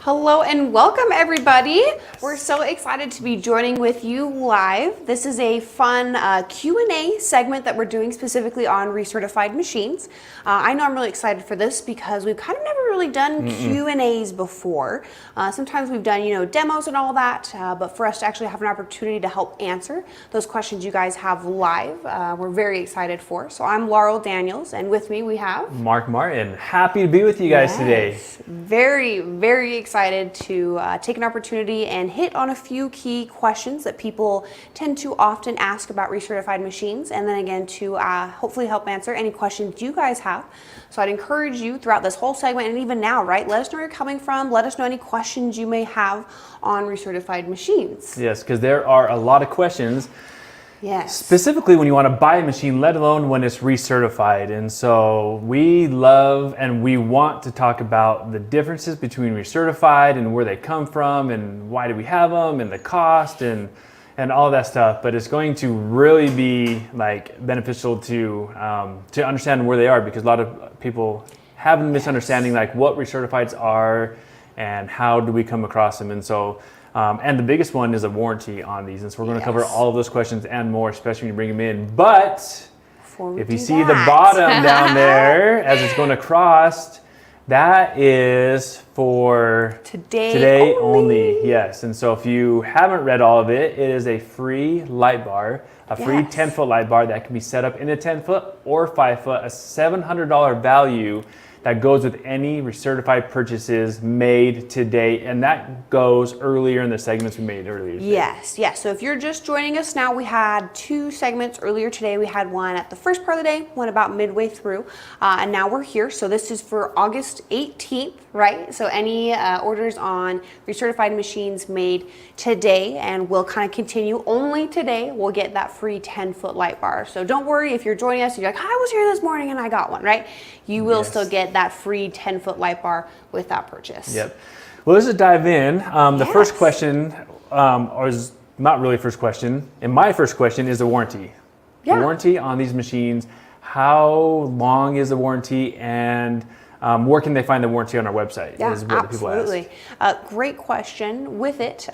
Hello and welcome everybody. We're so excited to be joining with you live. This is a fun Q&A segment that we're doing specifically on recertified machines. I know I'm really excited for this because we've kind of never really done Q&As before. Sometimes we've done, demos and all that, but for us to actually have an opportunity to help answer those questions you guys have live, we're very excited for. So I'm Laurel Daniels, and with me we have Mark Martin. Happy to be with you guys today. Very, very excited to take an opportunity and hit on a few key questions that people tend to often ask about recertified machines, and then again to hopefully help answer any questions you guys have. So I'd encourage you throughout this whole segment and even now, right? Let us know where you're coming from. Let us know any questions you may have on recertified machines. Yes, because there are a lot of questions. Yes. Specifically when you want to buy a machine, let alone when it's recertified. And so we love and we want to talk about the differences between recertified and where they come from and why do we have them and the cost and all that stuff. But it's going to really be beneficial to understand where they are, because a lot of people have a misunderstanding what recertifieds are and how do we come across them. And so and the biggest one is a warranty on these. And so we're going to cover all of those questions and more, especially when you bring them in. But if you see the bottom down there as it's going across, that is for today only. Yes. And so if you haven't read all of it, it is a free light bar, a free 10-foot light bar that can be set up in a 10-foot or 5-foot, a $700 value that goes with any recertified purchases made today, and that goes earlier in the segments we made earlier today. Yes. So if you're just joining us now, we had two segments earlier today. We had one at the first part of the day, one about midway through, and now we're here. So this is for August 18th, right? So any orders on recertified machines made today, and we'll kind of continue only today, we'll get that free 10-foot light bar. So don't worry if you're joining us and you're like, I was here this morning and I got one, right? You will still get that free 10-foot light bar with that purchase. Yep. Well, let's just dive in. The first question, or is not really first question, and my first question is the warranty. The warranty on these machines. How long is the warranty, and where can they find the warranty on our website? Yeah, is what absolutely. The people ask. Great question. With it,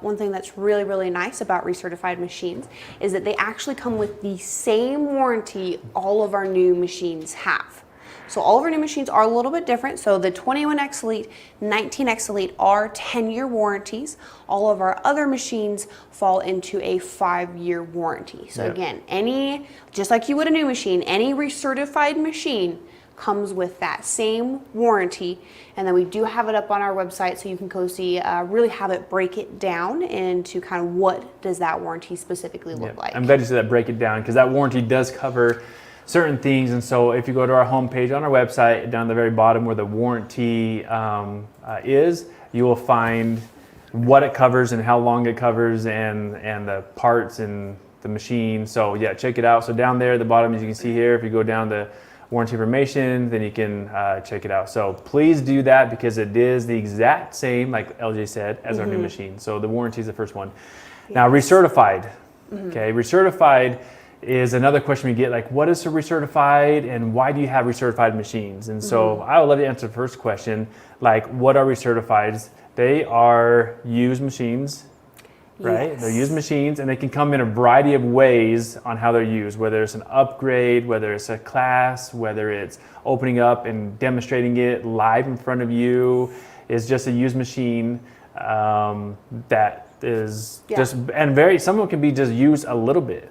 one thing that's really, really nice about recertified machines is that they actually come with the same warranty all of our new machines have. So all of our new machines are a little bit different. So the 21X Elite, 19X Elite are 10-year warranties. All of our other machines fall into a 5-year warranty. So again, just like you would a new machine, any recertified machine comes with that same warranty. And then we do have it up on our website so you can go see, really have it break it down into kind of what does that warranty specifically look like. I'm glad you said that, break it down, because that warranty does cover certain things. And so if you go to our homepage on our website, down the very bottom where the warranty is, you will find what it covers and how long it covers and the parts and the machine. So yeah, check it out. So down there at the bottom, as you can see here, if you go down to warranty information, then you can check it out. So please do that, because it is the exact same, like LJ said, as our new machine. So the warranty is the first one. Now recertified. Okay, recertified is another question we get, what is a recertified and why do you have recertified machines? And so I would love to answer the first question, what are recertifieds? They are used machines, right? Yes. They're used machines, and they can come in a variety of ways on how they're used, whether it's an upgrade, whether it's a class, whether it's opening up and demonstrating it live in front of you. Is just a used machine that is just, and some of them can be just used a little bit.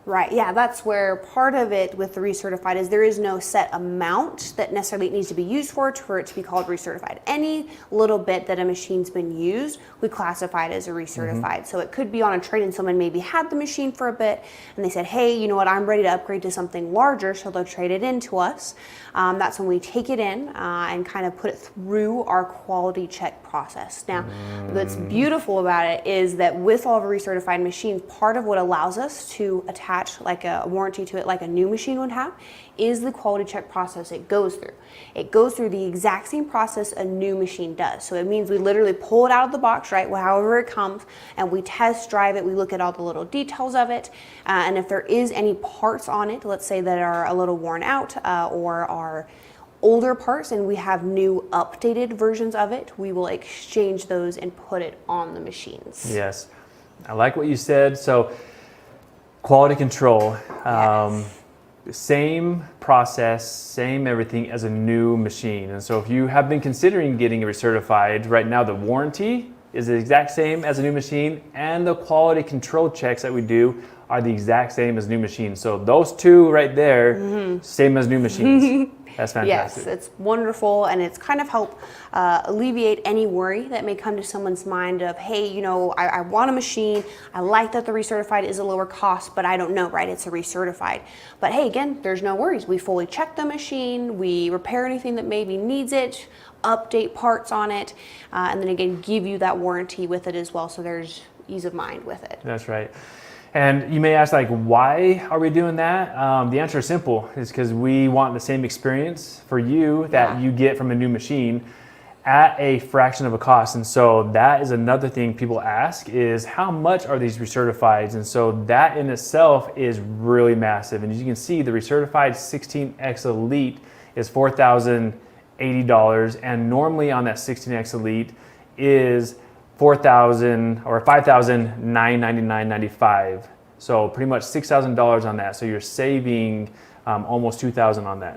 Right, yeah, that's where part of it with the recertified is there is no set amount that necessarily needs to be used for it to be called recertified. Any little bit that a machine's been used, we classify it as a recertified. So it could be on a trade-in, someone maybe had the machine for a bit and they said, hey, you know what, I'm ready to upgrade to something larger, so they'll trade it in to us. That's when we take it in and kind of put it through our quality check process. Now, what's beautiful about it is that with all of our recertified machines, part of what allows us to attach like a warranty to it like a new machine would have is the quality check process it goes through. It goes through the exact same process a new machine does. So it means we literally pull it out of the box, right, however it comes, and we test drive it. We look at all the little details of it. And if there is any parts on it, let's say that are a little worn out or are older parts and we have new updated versions of it, we will exchange those and put it on the machines. Yes. I like what you said. So quality control, same process, same everything as a new machine. And so if you have been considering getting recertified, right now the warranty is the exact same as a new machine, and the quality control checks that we do are the exact same as new machines. So those two right there, same as new machines. That's fantastic. Yes, it's wonderful, and it's kind of help alleviate any worry that may come to someone's mind of, hey, you know, I want a machine. I like that the recertified is a lower cost, but I don't know, right? It's a recertified. But hey, again, there's no worries. We fully check the machine. We repair anything that maybe needs it, update parts on it, and then again, give you that warranty with it as well. So there's ease of mind with it. That's right. And you may ask, like, why are we doing that? The answer is simple. It's because we want the same experience for you that you get from a new machine at a fraction of a cost. And so that is another thing people ask is, how much are these recertifieds? And so that in itself is really massive. And as you can see, the recertified 16X Elite is $4,080. And normally on that 16X Elite is $4,000 or $5,999.95. So pretty much $6,000 on that. So you're saving almost $2,000 on that.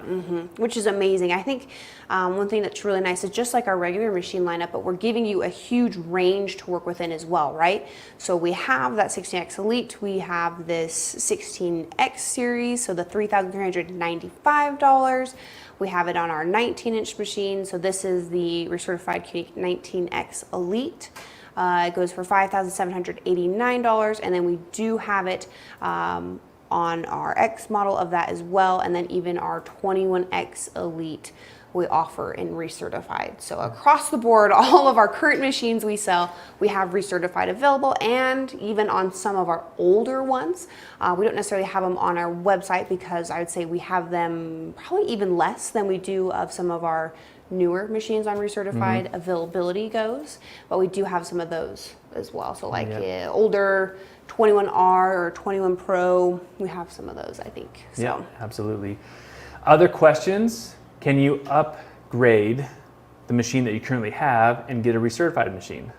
Which is amazing. I think one thing that's really nice is just like our regular machine lineup, but we're giving you a huge range to work within as well, right? So we have that 16X Elite, we have this 16X series, so the $3,395. We have it on our 19-inch machine. So this is the Recertified Q'nique 19X Elite. It goes for $5,789, and then we do have it on our X model of that as well, and then even our 21X Elite we offer in recertified. So across the board, all of our current machines we sell, we have recertified available, and even on some of our older ones. We don't necessarily have them on our website because I would say we have them probably even less than we do of some of our newer machines on recertified availability goes, but we do have some of those as well. So like older 21R or 21 Pro, we have some of those, I think. So. Yeah, absolutely. Other questions? Can you upgrade the machine that you currently have and get a recertified machine?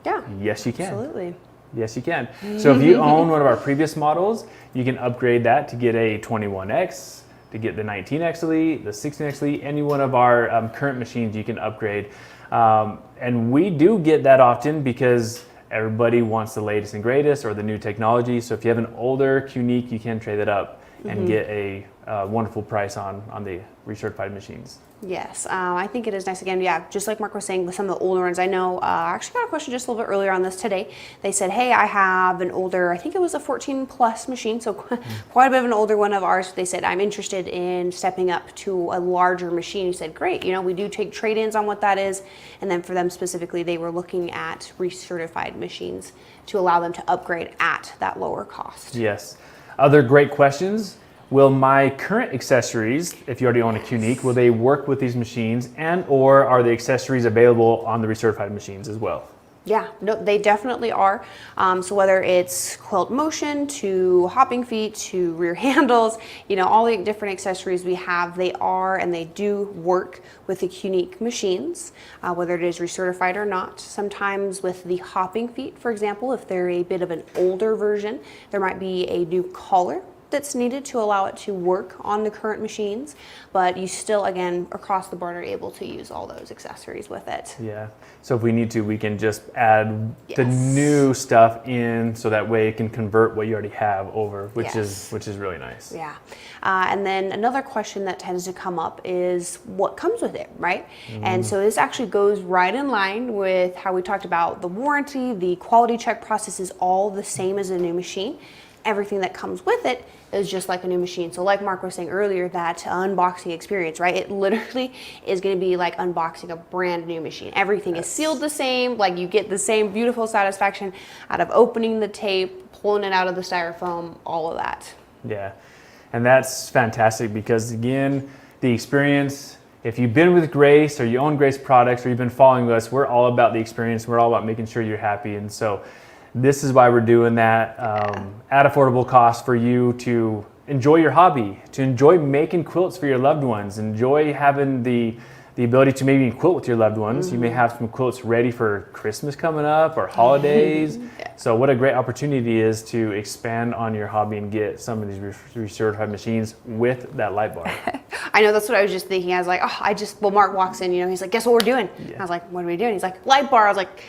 Yeah. Yes, you can. Absolutely. Yes, you can. So if you own one of our previous models, you can upgrade that to get a 21X, to get the 19X Elite, the 16X Elite, any one of our current machines you can upgrade. And we do get that often because everybody wants the latest and greatest or the new technology. So if you have an older Q'nique, you can trade it up and get a wonderful price on the recertified machines. Yes, I think it is nice. Again, yeah, just like Mark was saying with some of the older ones, I know, I actually got a question just a little bit earlier on this today. They said, hey, I have an older, I think it was a 14 plus machine, so quite a bit of an older one of ours. They said, I'm interested in stepping up to a larger machine. You said, great, you know, we do take trade-ins on what that is. And then for them specifically, they were looking at recertified machines to allow them to upgrade at that lower cost. Yes. Other great questions. Will my current accessories, if you already own a Q'nique, will they work with these machines, and or are the accessories available on the recertified machines as well? Yeah, no, they definitely are. So whether it's quilt motion to hopping feet to rear handles, you know, all the different accessories we have, they are and they do work with the Q'nique machines, whether it is recertified or not. Sometimes with the hopping feet, for example, if they're a bit of an older version, there might be a new collar that's needed to allow it to work on the current machines, but you still, again, across the board are able to use all those accessories with it. Yeah, so if we need to, we can just add the new stuff in so that way it can convert what you already have over, which is really nice. Yeah, and then another question that tends to come up is what comes with it, right? And so this actually goes right in line with how we talked about the warranty. The quality check process is all the same as a new machine. Everything that comes with it is just like a new machine. So like Mark was saying earlier, that unboxing experience, right? It literally is going to be like unboxing a brand new machine. Everything is sealed the same, like you get the same beautiful satisfaction out of opening the tape, pulling it out of the styrofoam, all of that. Yeah, and that's fantastic because again, the experience, if you've been with Grace or you own Grace products or you've been following us, we're all about the experience. We're all about making sure you're happy. And so this is why we're doing that at affordable cost for you to enjoy your hobby, to enjoy making quilts for your loved ones, enjoy having the ability to maybe quilt with your loved ones. You may have some quilts ready for Christmas coming up or holidays. So what a great opportunity is to expand on your hobby and get some of these recertified machines with that light bar. I know, that's what I was just thinking. I was like, well, Mark walks in, he's like, guess what we're doing? I was like, what are we doing? He's like, light bar. I was like,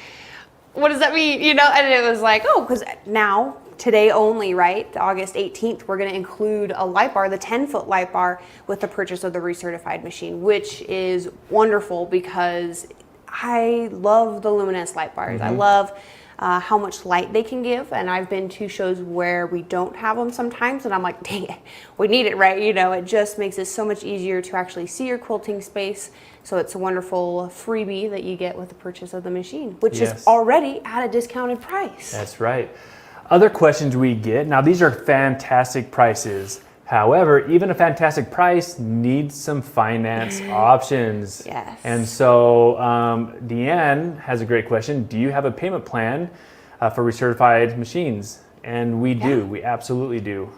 what does that mean? And it was like, because now, today only, right? August 18th, we're going to include a light bar, the 10-foot light bar, with the purchase of the recertified machine, which is wonderful because I love the luminous light bars. I love how much light they can give, and I've been to shows where we don't have them sometimes, and I'm like, dang it, we need it, right? It just makes it so much easier to actually see your quilting space. So it's a wonderful freebie that you get with the purchase of the machine, which is already at a discounted price. That's right. Other questions we get, now these are fantastic prices. However, even a fantastic price needs some finance options. Yes. And so Deanne has a great question. Do you have a payment plan for recertified machines? And we do, we absolutely do.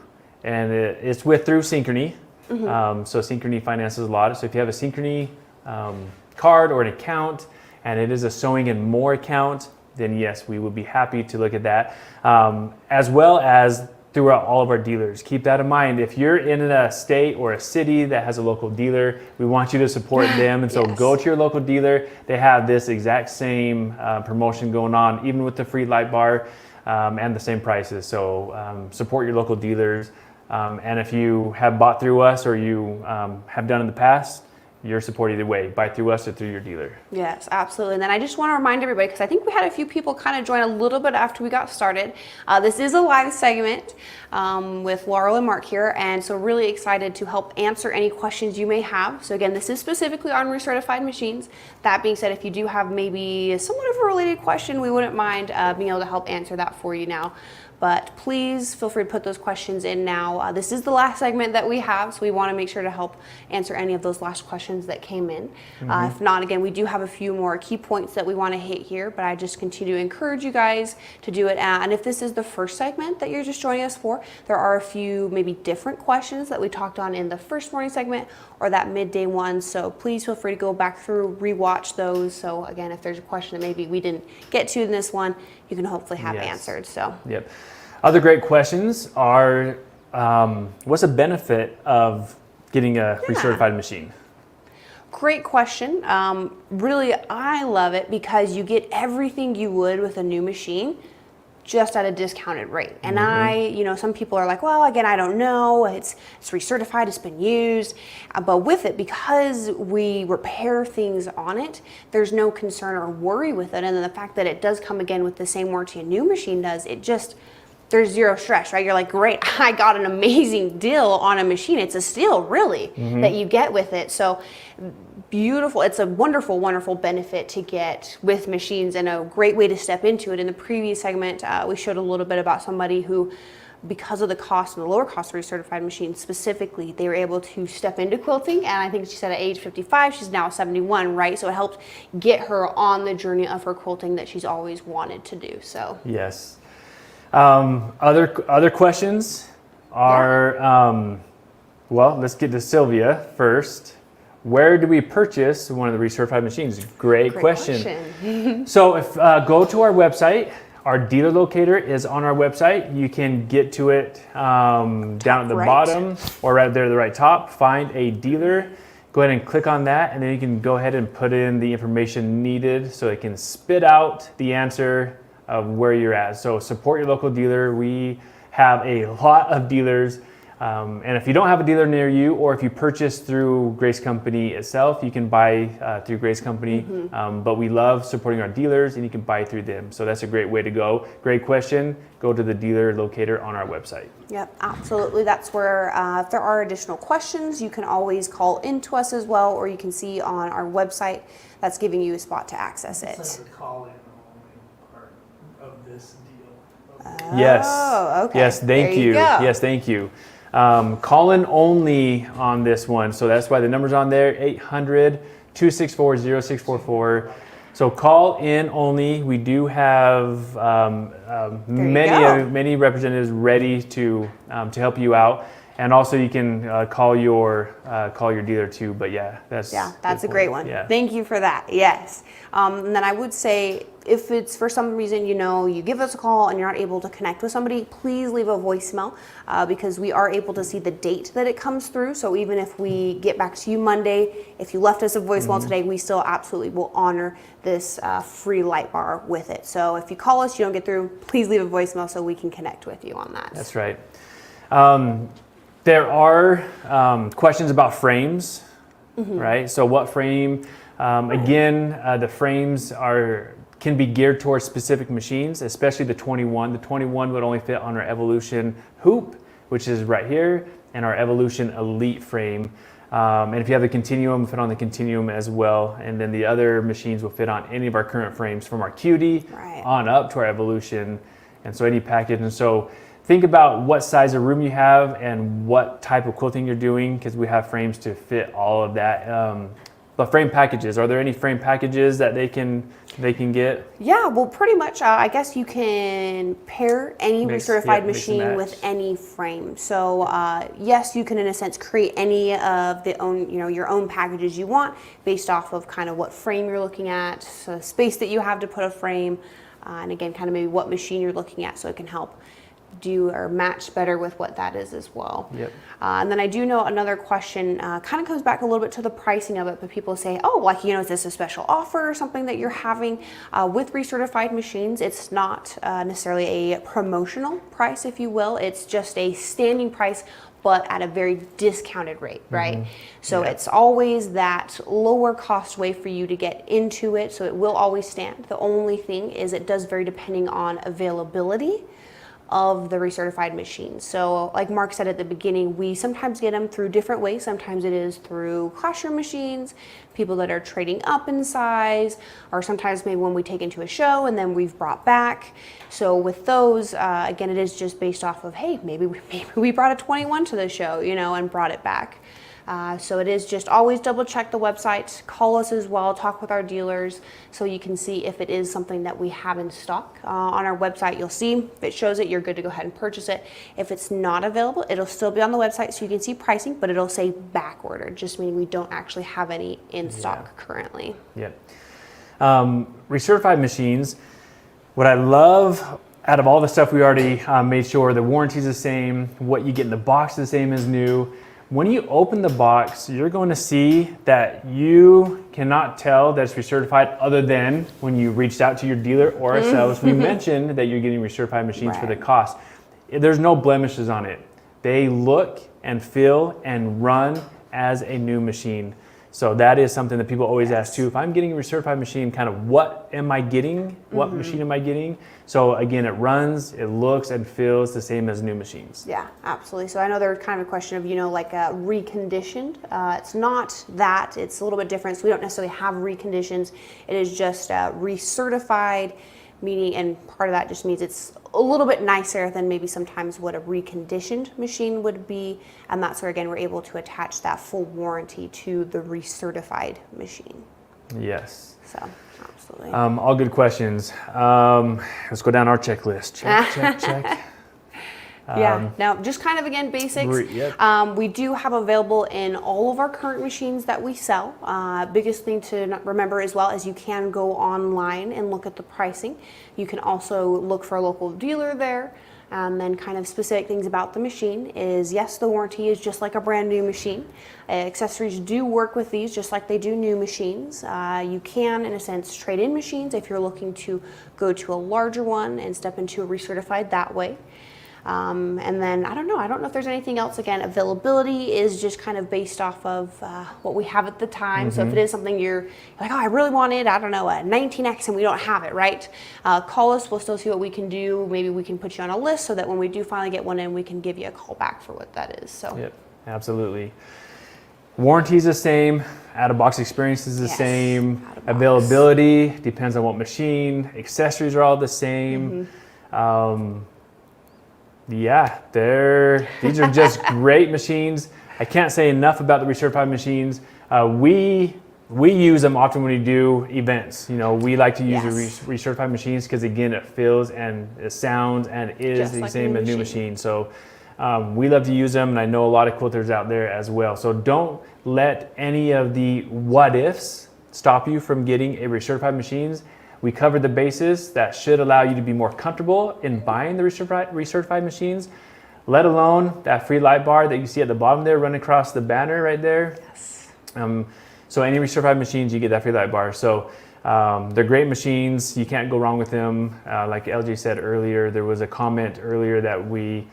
And it's through Synchrony. So Synchrony finances a lot. So if you have a Synchrony card or an account, and it is a Sewing and More account, then yes, we would be happy to look at that, as well as throughout all of our dealers. Keep that in mind. If you're in a state or a city that has a local dealer, we want you to support them. And so go to your local dealer. They have this exact same promotion going on, even with the free light bar and the same prices. So support your local dealers. And if you have bought through us or you have done in the past, your support either way, buy through us or through your dealer. Yes, absolutely. And then I just want to remind everybody, because I think we had a few people kind of join a little bit after we got started. This is a live segment with Laurel and Mark here, and so really excited to help answer any questions you may have. So again, this is specifically on recertified machines. That being said, if you do have maybe somewhat of a related question, we wouldn't mind being able to help answer that for you now. But please feel free to put those questions in now. This is the last segment that we have, so we want to make sure to help answer any of those last questions that came in. If not, again, we do have a few more key points that we want to hit here, but I just continue to encourage you guys to do it. And if this is the first segment that you're just joining us for, there are a few maybe different questions that we talked on in the first morning segment or that midday one. So please feel free to go back through, rewatch those. So again, if there's a question that maybe we didn't get to in this one, you can hopefully have answered. So. Yep. Other great questions are, what's the benefit of getting a recertified machine? Great question. Really, I love it because you get everything you would with a new machine just at a discounted rate. And some people are like, well, again, I don't know. It's recertified, it's been used. But with it, because we repair things on it, there's no concern or worry with it. And then the fact that it does come again with the same warranty a new machine does, there's zero stress, right? You're like, great, I got an amazing deal on a machine. It's a steal, really, that you get with it. So beautiful. It's a wonderful, wonderful benefit to get with machines and a great way to step into it. In the previous segment, we showed a little bit about somebody who, because of the cost and the lower cost of recertified machines specifically, they were able to step into quilting. And I think she said at age 55, she's now 71, right? So it helped get her on the journey of her quilting that she's always wanted to do. So yes. Other questions are, well, let's get to Sylvia first. Where do we purchase one of the recertified machines? Great question. So if go to our website, our dealer locator is on our website. You can get to it down at the bottom or right there at the right top. Find a dealer. Go ahead and click on that, and then you can go ahead and put in the information needed so it can spit out the answer of where you're at. So support your local dealer. We have a lot of dealers. And if you don't have a dealer near you, or if you purchase through Grace Company itself, you can buy through Grace Company. But we love supporting our dealers, and you can buy through them. So that's a great way to go. Great question. Go to the dealer locator on our website. Yep, absolutely. That's where if there are additional questions, you can always call into us as well, or you can see on our website that's giving you a spot to access it. This deal. Yes. Okay. Yes, thank you. Yes, thank you. Call in only on this one. So that's why the number's on there, 800-264-0644. So call in only. We do have many representatives ready to help you out. And also you can call your dealer too. But yeah, that's a great one. Yeah. Thank you for that. Yes. And then I would say, if it's for some reason, you give us a call and you're not able to connect with somebody, please leave a voicemail because we are able to see the date that it comes through. So even if we get back to you Monday, if you left us a voicemail today, we still absolutely will honor this free light bar with it. So if you call us, you don't get through, please leave a voicemail so we can connect with you on that. That's right. There are questions about frames, right? So what frame? Again, the frames can be geared towards specific machines, especially the 21. The 21 would only fit on our Evolution Hoop, which is right here, and our Evolution Elite frame. And if you have the Continuum, fit on the Continuum as well. And then the other machines will fit on any of our current frames from our QD on up to our Evolution. And so any package. And so think about what size of room you have and what type of quilting you're doing, because we have frames to fit all of that. But frame packages, are there any frame packages that they can get? Yeah, well, pretty much, I guess you can pair any recertified machine with any frame. So yes, you can, in a sense, create any of your own packages you want based off of kind of what frame you're looking at, so space that you have to put a frame, and again, kind of maybe what machine you're looking at, so it can help do or match better with what that is as well. Yep. And then I do know another question kind of comes back a little bit to the pricing of it, but people say, oh, is this a special offer or something that you're having with recertified machines? It's not necessarily a promotional price, if you will. It's just a standing price, but at a very discounted rate, right? So it's always that lower cost way for you to get into it, so it will always stand. The only thing is it does vary depending on availability of the recertified machines. So like Mark said at the beginning, we sometimes get them through different ways. Sometimes it is through classroom machines, people that are trading up in size, or sometimes maybe when we take into a show and then we've brought back. So with those, again, it is just based off of, hey, maybe we brought a 21 to the show, and brought it back. So it is just always double check the website, call us as well, talk with our dealers so you can see if it is something that we have in stock. On our website, you'll see if it shows it, you're good to go ahead and purchase it. If it's not available, it'll still be on the website so you can see pricing, but it'll say back ordered, just meaning we don't actually have any in stock currently. Yeah. Recertified machines, what I love out of all the stuff we already made sure the warranty's the same, what you get in the box is the same as new. When you open the box, you're going to see that you cannot tell that it's recertified other than when you reached out to your dealer or ourselves. We mentioned that you're getting recertified machines for the cost. There's no blemishes on it. They look and feel and run as a new machine. So that is something that people always ask too. If I'm getting a recertified machine, kind of what am I getting? What machine am I getting? So again, it runs, it looks and feels the same as new machines. Yeah, absolutely. So I know there's kind of a question of, reconditioned. It's not that, it's a little bit different. So we don't necessarily have reconditions. It is just recertified, meaning, and part of that just means it's a little bit nicer than maybe sometimes what a reconditioned machine would be. And that's where, again, we're able to attach that full warranty to the recertified machine. Yes. So, absolutely. All good questions. Let's go down our checklist. Check. Yeah, now just kind of again basics. We do have available in all of our current machines that we sell. Biggest thing to remember as well is you can go online and look at the pricing. You can also look for a local dealer there. And then kind of specific things about the machine is, yes, the warranty is just like a brand new machine. Accessories do work with these just like they do new machines. You can, in a sense, trade in machines if you're looking to go to a larger one and step into a recertified that way. And then I don't know if there's anything else. Again, availability is just kind of based off of what we have at the time. So if it is something you're like, oh, I really wanted, a 19X and we don't have it, right? Call us, we'll still see what we can do. Maybe we can put you on a list so that when we do finally get one in, we can give you a call back for what that is. So yep, absolutely. Warranty is the same, out-of-box experience is the same, availability depends on what machine, accessories are all the same. Yeah, these are just great machines. I can't say enough about the recertified machines. We use them often when we do events. We like to use the recertified machines because again, it feels and it sounds and is just the same as new machine. So We love to use them, and I know a lot of quilters out there as well. So don't let any of the what ifs stop you from getting a recertified machines. We covered the bases that should allow you to be more comfortable in buying the recertified machines, let alone that free light bar that you see at the bottom there run across the banner right there. Yes. So any recertified machines, you get that free light bar. So they're great machines. You can't go wrong with them. Like LJ said earlier, there was a comment earlier that we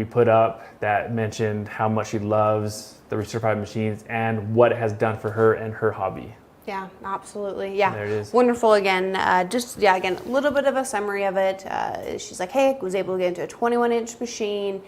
put up that mentioned how much she loves the recertified machines and what it has done for her and her hobby. Yeah, absolutely. Yeah, There it is. wonderful. Again, again, a little bit of a summary of it. She's like, hey, was able to get into a 21-inch machine,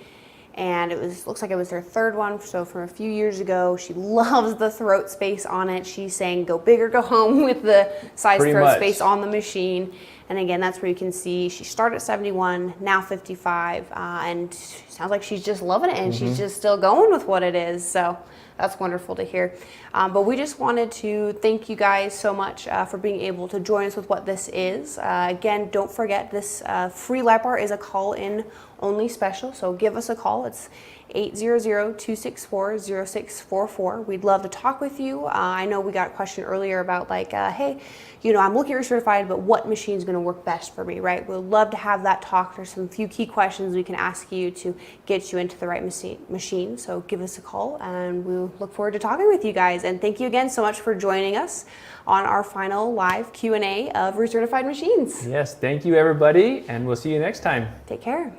and looks like it was her third one. So from a few years ago, she loves the throat space on it. She's saying, go big or go home with the size Pretty throat much. space on the machine. And again, that's where you can see she started at 71, now 55, and sounds like she's just loving it, and she's just still going with what it is. So that's wonderful to hear. But we just wanted to thank you guys so much for being able to join us with what this is. Again, don't forget this free light bar is a call-in only special, so give us a call. It's 800-264-0644. We'd love to talk with you. I know we got a question earlier about like, hey, I'm looking at recertified, but what machine is going to work best for me, right? We'd love to have that talk. There's some few key questions we can ask you to get you into the right machine. So give us a call, and we'll look forward to talking with you guys. And thank you again so much for joining us on our final live Q&A of Recertified Machines. Yes, thank you everybody, and we'll see you next time. Take care.